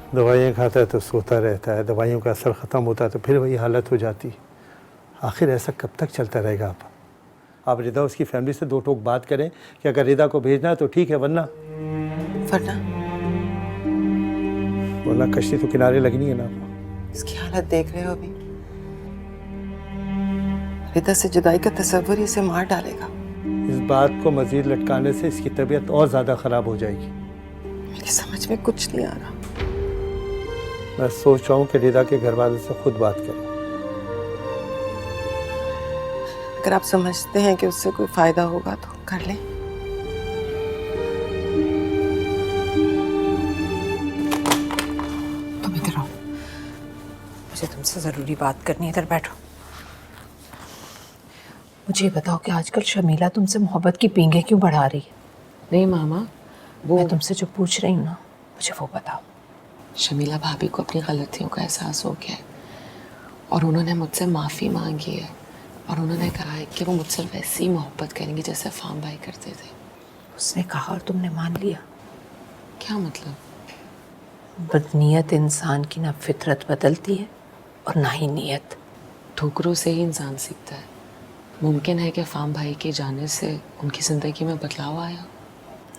दवाइयाँ खाता है तो सोता रहता है, दवाइयों का असर ख़त्म होता है तो फिर वही हालत हो जाती। आखिर ऐसा कब तक चलता रहेगा? आप रिदा उसकी फैमिली से दो टोक बात करें कि अगर रिदा को भेजना है तो ठीक है, वरना कश्ती तो किनारे लगनी है ना। इसकी हालत देख रहे हो अभी। रिदा से जुदाई का तस्वर इसे मार डालेगा। इस बात को मजीद लटकाने से इसकी तबीयत और ज़्यादा ख़राब हो जाएगी। मेरी समझ में कुछ नहीं आ रहा। मैं सोच रहा हूँ कि रिदा के घर वालों से खुद बात करें। अगर आप समझते हैं कि उससे कोई फायदा होगा तो कर लें। तुम इधर आओ, मुझे तुमसे जरूरी बात करनी है। इधर बैठो। मुझे ये बताओ कि आजकल शमीला तुमसे मोहब्बत की पींगे क्यों बढ़ा रही है? नहीं मामा, मैं तुमसे जो पूछ रही हूँ ना, मुझे वो बताओ। शमीला भाभी को अपनी गलतियों का एहसास हो गया है और उन्होंने मुझसे माफ़ी मांगी है और उन्होंने कहा है कि वो मुझसे वैसी ही मोहब्बत करेंगी जैसे फार्म भाई करते थे। उसने कहा और तुमने मान लिया? क्या मतलब? बदनीयत इंसान की ना फितरत बदलती है और ना ही नीयत। ठोकरों से ही इंसान सीखता है। मुमकिन है कि फार्म भाई के जाने से उनकी ज़िंदगी में बदलाव आया?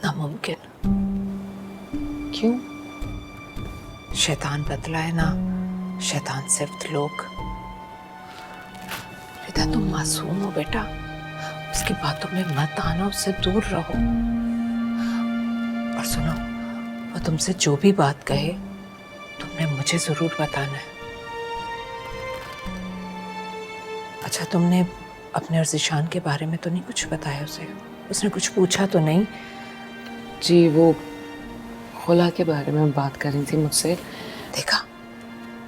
नामुमकिन। क्यों? शैतान बदला है ना, शैतान सिर्फ लोग। रिदा तुम मासूम हो बेटा, उसकी बातों में मत आना, उससे दूर रहो। और सुनो, वो तुमसे जो भी बात कहे तुमने मुझे जरूर बताना है। अच्छा, तुमने अपने और ज़ीशान के बारे में तो नहीं कुछ बताया उसे? उसने कुछ पूछा तो नहीं? जी, वो खुला के बारे में बात कर रही थी मुझसे। देखा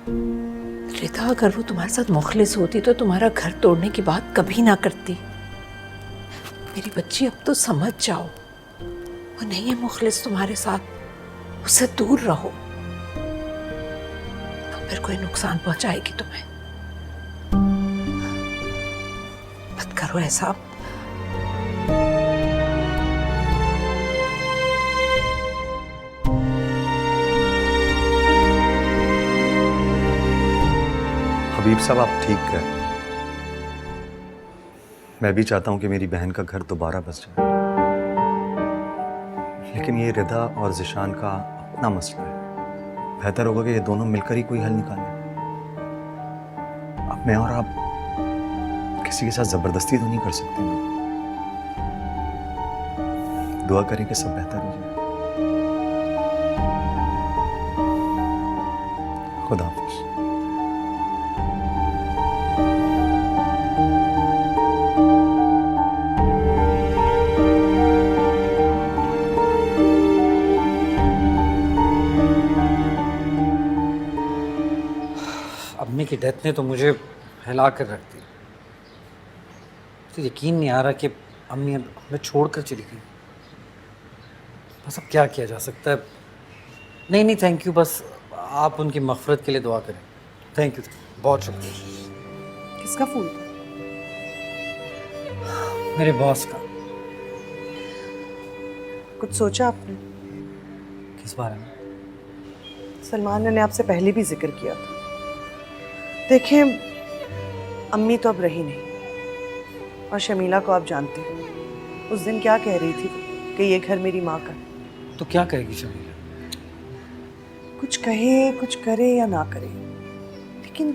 रिदा, अगर वो तुम्हारे साथ मुखलिस होती तो तुम्हारा घर तोड़ने की बात कभी ना करती। मेरी बच्ची, अब तो समझ जाओ, वो नहीं है मुखलिस तुम्हारे साथ, उससे दूर रहो। तो फिर कोई नुकसान पहुंचाएगी तुम्हें। मत करो ऐसा। हबीब साहब, आप ठीक है। मैं भी चाहता हूं कि मेरी बहन का घर दोबारा बस जाए, लेकिन ये रिदा और ज़ीशान का अपना मसला है। बेहतर होगा कि ये दोनों मिलकर ही कोई हल निकालें। अब मैं और आप किसी के साथ जबरदस्ती तो नहीं कर सकते ना। दुआ करें कि सब बेहतर हो जाए। खुदा हाफिज़। अम्मी की डेथ ने तो मुझे हिला कर रख दी। तो यकीन नहीं आ रहा कि अम्मी अब हमें छोड़कर चली गई। बस अब क्या किया जा सकता है? नहीं नहीं, थैंक यू। बस आप उनकी मग़फ़िरत के लिए दुआ करें। थैंक यू, बहुत शुक्रिया। किसका फोन था? मेरे बॉस का। कुछ सोचा आपने? किस बारे में? सलमान ने आपसे पहले भी जिक्र किया था। देखिए, अम्मी तो अब रही नहीं और शमीला को आप जानते हैं। उस दिन क्या कह रही थी कि ये घर मेरी माँ का। तो क्या कहेगी शमीला? कुछ कहे, कुछ करे या ना करे, लेकिन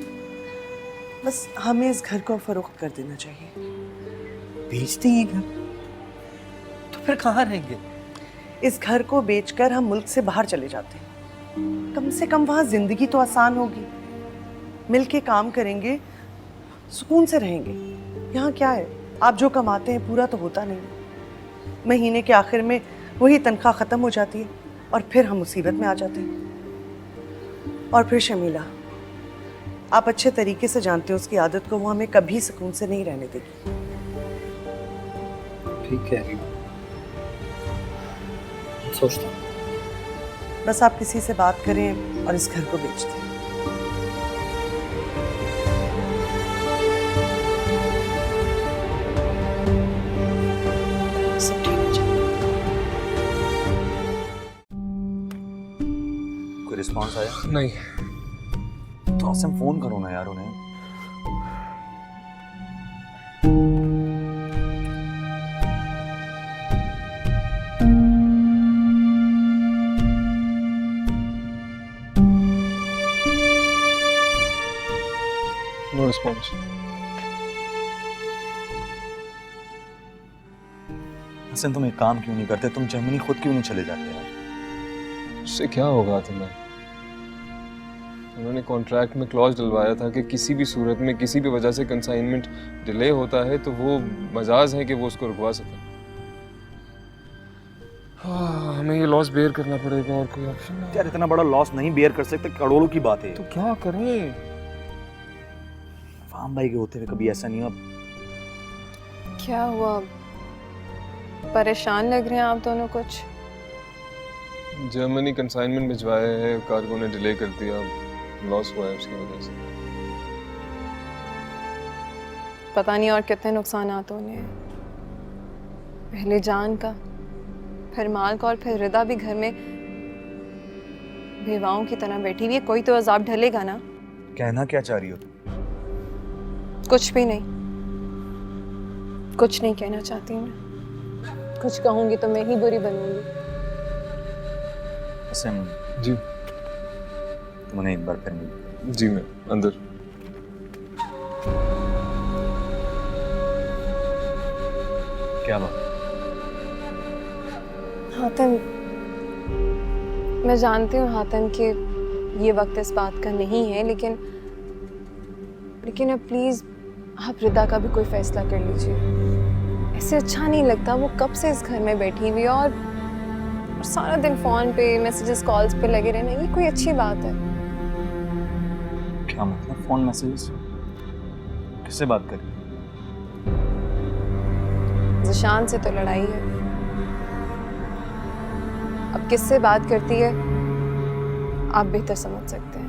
बस हमें इस घर को फरोख्त कर देना चाहिए। बेच दें ये घर? तो फिर कहाँ रहेंगे? इस घर को बेचकर हम मुल्क से बाहर चले जाते हैं। कम से कम वहाँ जिंदगी तो आसान होगी। मिल के काम करेंगे, सुकून से रहेंगे। यहाँ क्या है, आप जो कमाते हैं पूरा तो होता नहीं। महीने के आखिर में वही तनख्वाह ख़त्म हो जाती है और फिर हम मुसीबत में आ जाते हैं। और फिर शमीला, आप अच्छे तरीके से जानते हो उसकी आदत को, वो हमें कभी सुकून से नहीं रहने देगी। ठीक है, सोचता हूँ। बस आप किसी से बात करें और इस घर को बेच दें। सब ठीक हो जाएगा। कोई रिस्पांस आया? नहीं। तो आसिम फोन करो ना यार उन्हें। No response. आसिम तुम एक काम क्यों नहीं करते? तुम जर्मनी खुद क्यों नहीं चले जाते यार? उससे क्या होगा तुम्हें? उन्होंने कॉन्ट्रैक्ट में क्लॉज डलवाया था कि किसी भी सूरत में किसी भी वजह से कंसाइनमेंट डिले होता है तो वो मजाज है कि वो उसको रुकवा सके। हमें ये लॉस बेयर करना पड़ेगा और कोई ऑप्शन नहीं। यार इतना बड़ा लॉस नहीं बेयर कर सकते, करोड़ों की बात है। तो क्या करें? फार्म भाई के होते हुए कभी ऐसा नहीं हुआ। क्या हुआ? परेशान लग रहे हैं आप दोनों कुछ। जर्मनी कंसाइनमेंट भिजवाया है, कार्गो ने डिले कर दिया, लॉस हुआ है उसकी वजह से। पता नहीं और कितने नुकसानात होने हैं। पहले जान का, फिर माल का और फिर रिदा भी घर में बेवाओं की तरह बैठी हुई है। कोई तो अजाब ढलेगा ना। कहना क्या चाह रही हो तुम? कुछ भी नहीं, कुछ नहीं कहना चाहती मैं। कुछ कहूंगी तो मैं ही बुरी बनूंगी। आसिम जी। तुम उन्हें एक बार फिर मिल। जी मैं अंदर। क्या बात? हातिम, मैं जानती हूँ हातिम कि ये वक्त इस बात का नहीं है, लेकिन अब प्लीज़ आप रिदा का भी कोई फैसला कर लीजिए। ऐसे अच्छा नहीं लगता। वो कब से इस घर में बैठी हुई और सारा दिन फ़ोन पे मैसेजेस कॉल्स पे लगे रहना, ये कोई अच्छी बात है? क्या मतलब फोन मैसेजेस? किससे बात कर रही हो? ज़िशान से तो लड़ाई है। अब किससे बात करती है आप बेहतर समझ सकते हैं।